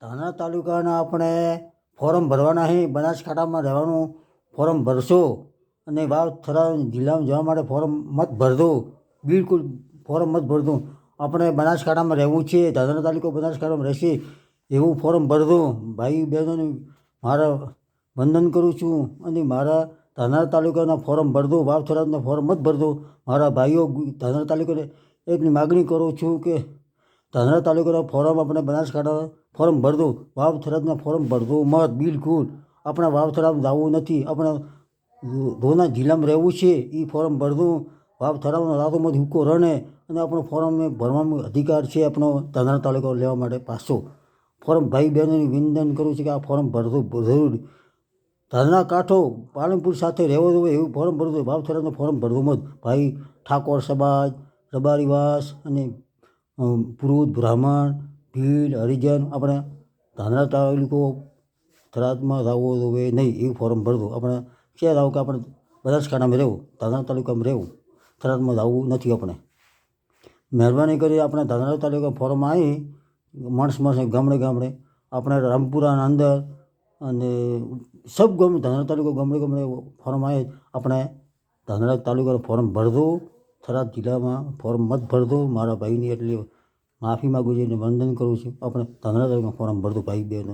ધાનેરા તાલુકાના આપણે ફોરમ ભરવાના છે. બનાસકાંઠામાં રહેવાનું ફોરમ ભરશો અને વાવ થરા જિલ્લામાં જવા માટે ફોરમ મત ભરજો. બિલકુલ ફોરમ મત ભરજો. આપણે બનાસકાંઠામાં રહેવું છે, ધાનેરા તાલુકો બનાસકાંઠામાં રહેશે એવું ફોરમ ભરજો. ભાઈ બહેનોને મારા વંદન કરું છું અને મારા ધાનેરા તાલુકાના ફોરમ ભરજો. વાવ થરાદના ફોરમ મત ભરજો. મારા ભાઈઓ ધાનેરા તાલુકાને એકની માગણી કરું છું કે ધાનેરા તાલુકાના ફોરમ આપણે બનાસકાંઠા ફોરમ ભરજો. વાવ થરાદના ફોરમ ભરજો મત. બિલકુલ આપણે વાવ થરાદ જવું નથી, આપણે ધોના જિલ્લામાં રહેવું છે. એ ફોરમ ભરજો. વાવ થરાદનો રાતોમાંથી હુક્કો રણે અને આપણો ફોરમને ભરવાનો અધિકાર છે આપણો ધાનેરા તાલુકો લેવા માટે પાછો. ફોરમ ભાઈ બહેનોને વિનંતી કરું છું કે આ ફોરમ ભરજો જરૂર. ધાનેરા કાંઠો પાલનપુર સાથે રહેવો જોઈએ એવું ફોરમ ભરજો. વાવ થરાદનો ફોરમ ભરજો મત. ભાઈ ઠાકોર સમાજ, રબારીવાસ અને પુરુષ બ્રાહ્મણ ભીલ હરિજન આપણે ધાનેરા તાલુકો થરાદમાં રહેવો જોઈએ નહીં એવું ફોરમ ભરજો. આપણે ક્યાં રહો કે આપણે બનાસકાંઠામાં રહેવું, ધાનેરા તાલુકામાં રહેવું, થરાદમાં જવું નથી. આપણે મહેરબાની કરી આપણે ધાનેરા તાલુકા ફોરમ આવી માણસ ગામડે ગામડે આપણે રામપુરાના અંદર અને સબ ગામ ધાનેરા તાલુકો ગામડે ગામડે ફોરમ આવે આપણે ધાનેરા તાલુકાનો ફોરમ ભરજો. થરાદ જિલ્લામાં ફોરમ મત ભરજો. મારા ભાઈની એટલી માફી માગું છું અને વંદન કરું છું. આપણે ધાનેરા તાલુકાનો ફોરમ ભરજો ભાઈ બહેનો.